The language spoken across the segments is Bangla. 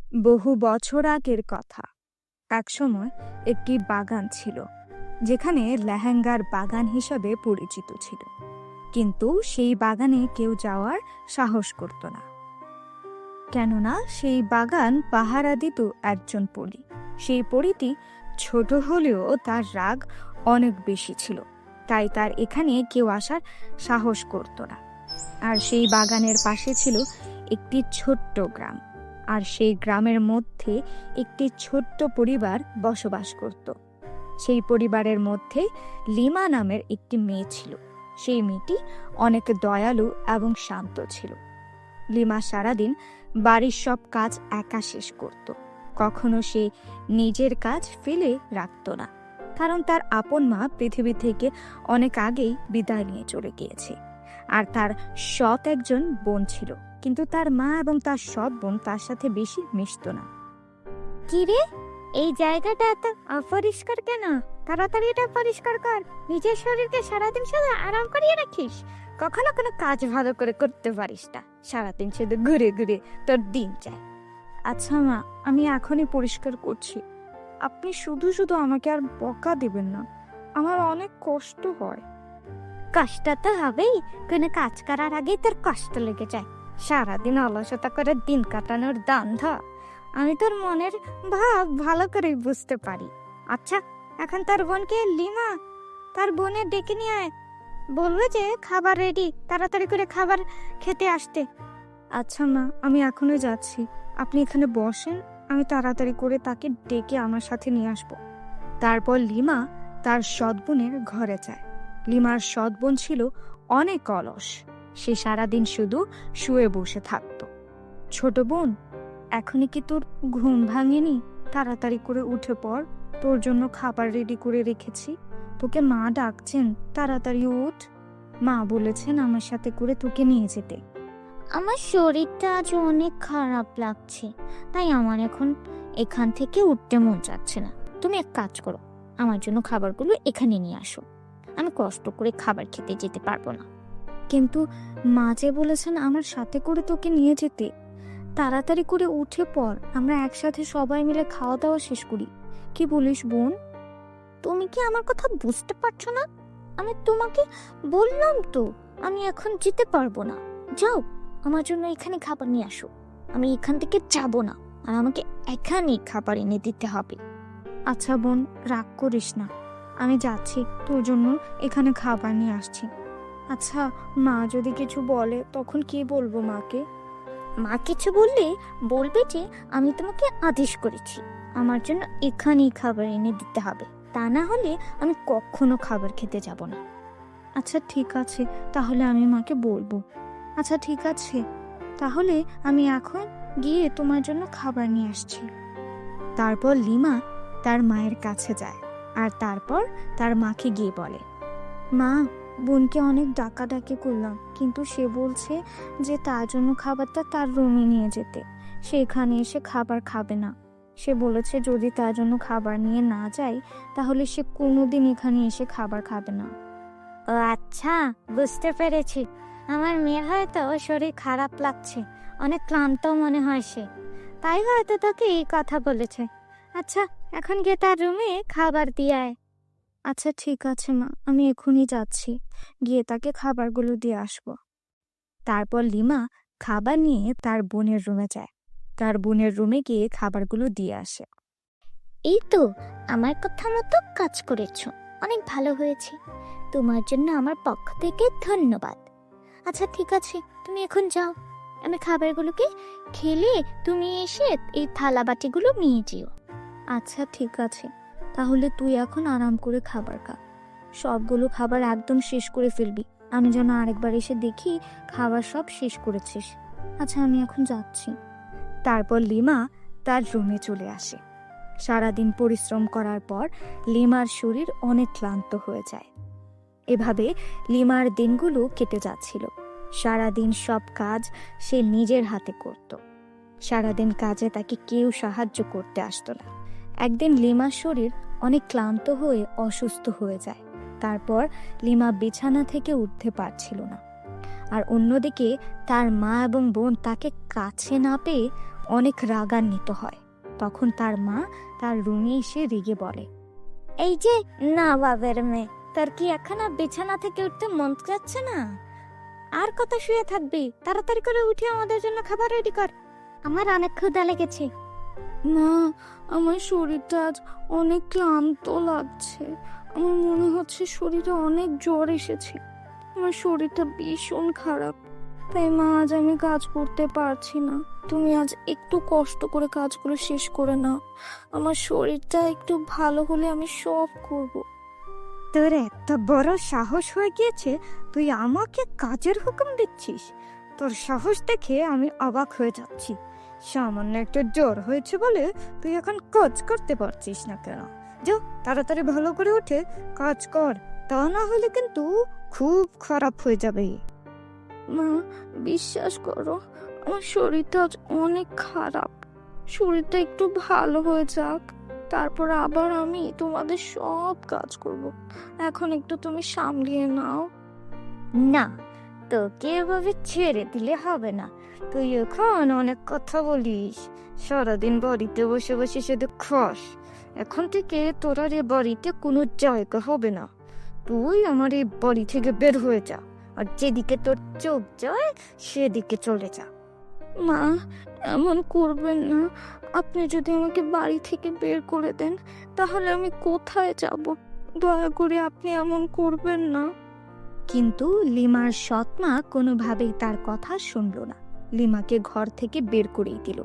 বহু বছর আগের কথা। একসময় একটি বাগান ছিল, যেখানে লেহেঙ্গার বাগান হিসাবে পরিচিত ছিল। কিন্তু সেই বাগানে কেউ যাওয়ার সাহস করত না, কেননা সেই বাগান পাহারা দিত একজন পরী। সেই পরীটি ছোট হলেও তার রাগ অনেক বেশি ছিল, তাই তার এখানে কেউ আসার সাহস করত না। আর সেই বাগানের পাশে ছিল একটি ছোট্ট গ্রাম, আর সেই গ্রামের মধ্যে একটি ছোট্ট পরিবার বসবাস করত। সেই পরিবারের মধ্যে লিমা নামের একটি মেয়ে ছিল। সেই মেয়েটি অনেক দয়ালু এবং শান্ত ছিল। লিমা সারাদিন বাড়ির সব কাজ একা শেষ করত। কখনো সে নিজের কাজ ফেলে রাখত না, কারণ তার আপন মা পৃথিবী থেকে অনেক আগেই বিদায় নিয়ে চলে গিয়েছে। আর তার সৎ একজন বোন ছিল, কিন্তু তার মা এবং তার সৎ বোন তার সাথে বেশি মিশত না। কি রে, এই জায়গাটা এত অপরিষ্কার কেন? তাড়াতাড়ি এটা পরিষ্কার কর। নিজের শরীরকে সারাদিন শুধু আরাম করিয়ে রাখিস, কখনো কোনো কাজ ভালো করে করতে পারিস না। সারাদিন শুধু ঘুরে ঘুরে তোর দিন যায়। আচ্ছা মা, আমি এখনই পরিষ্কার করছি। আপনি শুধু শুধু আমাকে আর বকা দিবেন না, আমার অনেক কষ্ট হয়। কষ্ট তো হবেই, কোনো কাজ করার আগেই তোর কষ্ট লেগে যায়। সারাদিন অলসতা করে দিন কাটানোর ধান্দা। আমি তোর মনের ভাব ভালো করে বুঝতে পারি। আচ্ছা, এখন তার বোনকে লিমা, তার বোনের ডেকে নিয়ে আয়। বলবে যে খাবার রেডি, তাড়াতাড়ি করে খাবার খেতে আসতে। আচ্ছা মা, আমি এখনই যাচ্ছি। আপনি এখানে বসেন, আমি তাড়াতাড়ি করে তাকে ডেকে আমার সাথে নিয়ে আসবো। তারপর লিমা তার সৎ বোনের ঘরে যায়। লিমার সৎ বোন ছিল অনেক অলস। সে সারাদিন শুধু শুয়ে বসে থাকতো। ছোট বোন, এখনই কি তোর ঘুম ভাঙেনি? তাড়াতাড়ি করে উঠে পড়, তোর জন্য খাবার রেডি করে রেখেছি। তোকে মা ডাকছেন, তাড়াতাড়ি উঠ। মা বলেছেন আমার সাথে করে তোকে নিয়ে যেতে। আমার শরীরটা আজ অনেক খারাপ লাগছে, তাই আমার এখন এখান থেকে উঠতে মন যাচ্ছে না। তুমি এক কাজ করো, আমার জন্য খাবারগুলো এখানে নিয়ে আসো। আমি কষ্ট করে খাবার খেতে যেতে পারবো না। কিন্তু মা যে বলেছেন আমার সাথে করে তোকে নিয়ে যেতে। তাড়াতাড়ি করে উঠে পড়, আমরা একসাথে সবাই মিলে খাওয়া দাওয়া শেষ করি। কি বলিস বোন? তুমি কি আমার কথা বুঝতে পারছো না? আমি তোমাকে বললাম তো আমি এখন যেতে পারবো না। যাও, আমার জন্য এখানে খাবার নিয়ে আসো। আমি এখান থেকে যাব না, আর আমাকে এখানেই খাবার এনে দিতে হবে। আচ্ছা বোন, রাগ করিস না, আমি যাচ্ছি, তোর জন্য এখানে খাবার নিয়ে আসছি। আচ্ছা, মা যদি কিছু বলে তখন কি বলবো মাকে? মা কিছু বললে বলবে যে আমি তোমাকে আদেশ করেছি, আমার জন্য এখানেই খাবার এনে দিতে হবে। তা না হলে আমি কখনো খাবার খেতে যাব না। আচ্ছা ঠিক আছে, তাহলে আমি মাকে বলবো। আচ্ছা ঠিক আছে, তাহলে আমি এখন গিয়ে তোমার জন্য খাবার নিয়ে আসছি। তারপর লিমা তার মায়ের কাছে যায়, আর তারপর তার মাকে গিয়ে বলে, মা, বোনকে অনেক ডাকাডাকি করলাম, কিন্তু সে বলছে যে তার জন্য খাবারটা তার রুমে নিয়ে যেতে। সে এখানে এসে খাবার খাবে না। সে বলেছে যদি তার জন্য খাবার নিয়ে না যায়, তাহলে সে কোনোদিন এখানে এসে খাবার খাবে না। ও আচ্ছা, বুঝতে পেরেছি। আমার মেয়ের হয়তো শরীর খারাপ লাগছে, অনেক ক্লান্ত মনে হয় সে, তাই হয়তো তোকে এই কথা বলেছে। আচ্ছা, এখন গিয়ে তার রুমে খাবার দিয়ে আয়। আচ্ছা ঠিক আছে মা, আমি এখনই যাচ্ছি, গিয়ে তাকে খাবারগুলো দিয়ে আসবো। তারপর লিমা খাবার নিয়ে তার বোনের রুমে যায়। তার বোনের রুমে গিয়ে খাবারগুলো দিয়ে আসে। এই তো, আমার কথা মতো কাজ করেছো, অনেক ভালো হয়েছে। তোমার জন্য আমার পক্ষ থেকে ধন্যবাদ। আচ্ছা ঠিক আছে, তুমি এখন যাও। আমি খাবারগুলোকে খেলে তুমি এসে এই থালা বাটিগুলো নিয়ে যেও। আচ্ছা ঠিক আছে, তাহলে তুই এখন আরাম করে খাবার খা। সবগুলো খাবার একদম শেষ করে ফেলবি, আমি যেন আরেকবার এসে দেখি খাবার সব শেষ করেছিস। আচ্ছা আমি এখন যাচ্ছি। তারপর লিমা তার রুমে চলে আসে। সারাদিন পরিশ্রম করার পর লিমার শরীর অনেক ক্লান্ত হয়ে যায়। এভাবে লিমার দিনগুলো কেটে যাচ্ছিল। সারাদিন সব কাজ সে নিজের হাতে করত। সারাদিন কাজে তাকে কেউ সাহায্য করতে আসতো না। একদিন লিমার শরীর অনেক ক্লান্ত হয়ে অসুস্থ হয়ে যায়। তারপর লিমা বিছানা থেকে উঠতে পারছিল না। আর অন্যদিকে তার মা এবং বোন তাকে কাছে না পেয়ে অনেক রাগান্বিত হয়। তখন তার মা তার রুমে এসে রেগে বলে, এই যে না বাবের মেয়ে, তোর কি এখন আর বিছানা থেকে উঠতে মন চাচ্ছে না? আর কত শুয়ে থাকবি? তাড়াতাড়ি করে উঠে আমাদের জন্য খাবার রেডি কর, আমার অনেক ক্ষুধা লেগেছে। মা, আমার শরীরটা আজ অনেক ক্লান্ত লাগছে। আমার মনে হচ্ছে শরীরে অনেক জ্বর এসেছে। আমার শরীরটা ভীষণ খারাপ, তাই মা আজ আমি কাজ করতে পারছি না। তুমি আজ একটু কষ্ট করে কাজগুলো শেষ করে নাও। আমার শরীরটা একটু ভালো হলে আমি সব করব। তোর এত বড় সাহস হয়ে গিয়েছে, তুই আমাকে কাজের হুকুম দিচ্ছিস? তোর সাহস দেখে আমি অবাক হয়ে যাচ্ছি। সামান্য একটা জ্বর হয়েছে বলে তুই এখন কাজ করতে পারছিস না কেন? যা, তাড়াতাড়ি ভালো করে উঠে কাজ কর, তা না হলে কিন্তু খুব খারাপ হয়ে যাবে। মা, বিশ্বাস করো, আমার শরীরটা আজ অনেক খারাপ। শরীরটা একটু ভালো হয়ে যাক, তারপর আবার আমি তোমাদের সব কাজ করব। এখন একটু তুমি সামলিয়ে নাও। না, তোকে এভাবে ছেড়ে দিলে হবে না। তুই এখন অনেক কথা বলিস, সারাদিন বাড়িতে বসে বসে শুধু খাস। এখন থেকে তোর আর এ বাড়িতে কোনো জায়গা হবে না। তুই আমার এই বাড়ি থেকে বের হয়ে যা, আর যেদিকে তোর চোখ যায় সেদিকে চলে যা। মা, এমন করবেন না। আপনি যদি আমাকে বাড়ি থেকে বের করে দেন, তাহলে আমি কোথায় যাব? দয়া করে আপনি এমন করবেন না। কিন্তু লিমার সৎ মা কোনোভাবেই তার কথা শুনল না। লিমাকে ঘর থেকে বের করেই দিল।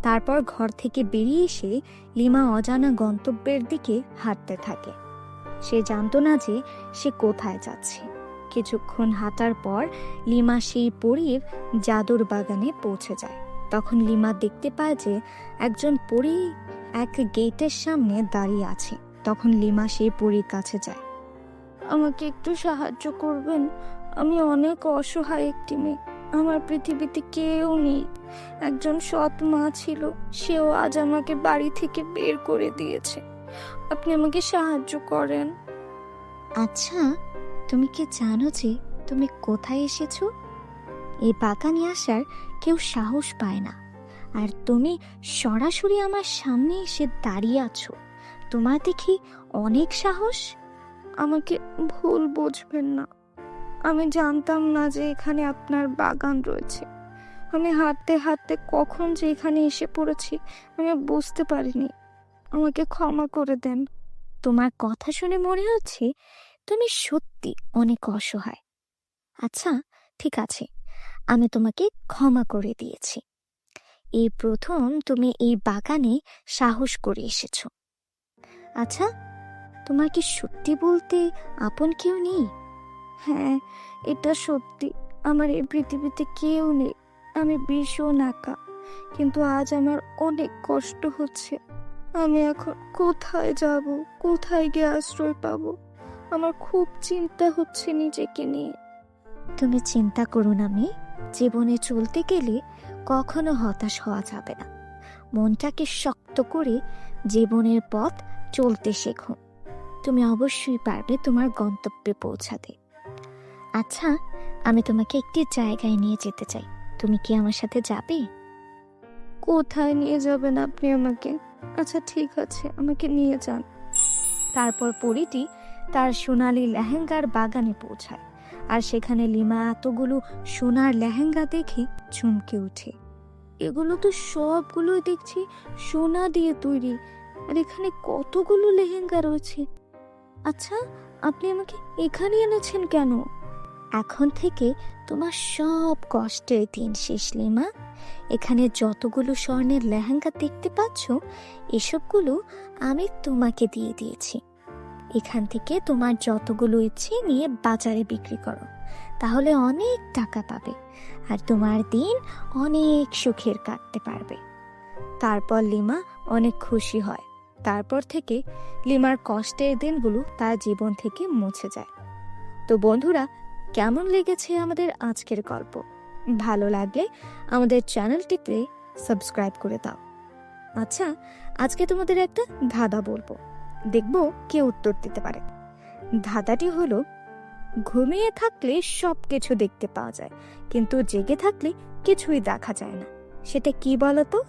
তারপর ঘর থেকে বেরিয়ে এসে লিমা অজানা গন্তব্যের দিকে হাঁটতে থাকে। সে জানতো না যে সে কোথায় যাচ্ছে। কিছুক্ষণ হাঁটার পর লিমা সেই পরীর জাদুর বাগানে পৌঁছে যায়। তখন লিমা দেখতে পায় যে একজন পরী এক গেটের সামনে দাঁড়িয়ে আছে। তখন লিমা সেই পরীর কাছে যায়। আমাকে একটু সাহায্য করবেন? আমি অনেক অসহায় একটি মেয়ে। আমার পৃথিবীতে কেউ নেই। একজন সৎ মা ছিল, সেও আজ আমাকে বাড়ি থেকে বের করে দিয়েছে। আপনি আমাকে সাহায্য করেন। আচ্ছা, তুমি কি জানো যে তুমি কোথায় এসেছো? এই বাগানে আসার কেউ সাহস পায় না, আর তুমি সরাসরি আমার সামনে এসে দাঁড়িয়ে আছো। তোমার দেখি অনেক সাহস। আমাকে ভুল বুঝবেন না, আমি জানতাম না যে এখানে আপনার বাগান রয়েছে। আমি হাঁটতে হাঁটতে কখন যে এখানে এসে পড়েছি আমি বুঝতে পারিনি। আমাকে ক্ষমা করে দেন। তোমার কথা শুনে মনে হচ্ছে তুমি সত্যি অনেক অসহায়। আচ্ছা, ঠিক আছে, আমি তোমাকে ক্ষমা করে দিয়েছি। এই প্রথম তুমি এই বাগানে সাহস করে এসেছো। আচ্ছা, তোমার কি সত্যি বলতে আপন কেউ নেই? হ্যাঁ, এটা সত্যি। আমার এই পৃথিবীতে কেউ নেই। আমি ভীষণ একা। কিন্তু আজ আমার অনেক কষ্ট হচ্ছে। আমি এখন কোথায় যাব, কোথায় গিয়ে আশ্রয় পাবো? আমার খুব চিন্তা হচ্ছে নিজেকে নিয়ে। তুমি চিন্তা করো না মেয়ে, জীবনে চলতে গেলে কখনো হতাশ হওয়া যাবে না। মনটাকে শক্ত করে জীবনের পথ চলতে শেখো। তুমি অবশ্যই পারবে তোমার গন্তব্যে পৌঁছাতে। আচ্ছা, আমি তোমাকে একটি জায়গায় নিয়ে যেতে চাই। তুমি কি আমার সাথে যাবে? কোথায় নিয়ে যাবেন আপনি আমাকে? আচ্ছা ঠিক আছে, আমাকে নিয়ে যান। তারপর পরীটি তার সোনালী লেহেঙ্গার বাগানে পৌঁছায়, আর সেখানে লিমা এতগুলো সোনার লেহেঙ্গা দেখে চমকে ওঠে। এগুলো তো সবগুলোই দেখছি সোনা দিয়ে তৈরি, আর এখানে কতগুলো লেহেঙ্গা রয়েছে। আচ্ছা, আপনি আমাকে এখানে এনেছেন কেন? এখন থেকে তোমার সব কষ্টের দিন শেষ লিমা। এখানে যতগুলো স্বর্ণের লেহেঙ্গা দেখতে পাচ্ছ, এসবগুলো আমি তোমাকে দিয়ে দিয়েছি। এখান থেকে তোমার যতগুলো ইচ্ছে নিয়ে বাজারে বিক্রি করো, তাহলে অনেক টাকা পাবে, আর তোমার দিন অনেক সুখের কাটতে পারবে। তারপর লিমা অনেক খুশি হয়। তারপর থেকে লিমার কষ্টের দিনগুলো তার জীবন থেকে মুছে যায়। তো বন্ধুরা, কেমন লেগেছে আমাদের আজকের গল্প? ভালো লাগলে আমাদের চ্যানেলটিতে সাবস্ক্রাইব করে দাও। আচ্ছা, আজকে তোমাদের একটা ধাঁধা বলবো, দেখবো কে উত্তর দিতে পারে। ধাঁধাটি হলো, ঘুমিয়ে থাকলে সব কিছু দেখতে পাওয়া যায়, কিন্তু জেগে থাকলে কিছুই দেখা যায় না। সেটা কি বলো তো?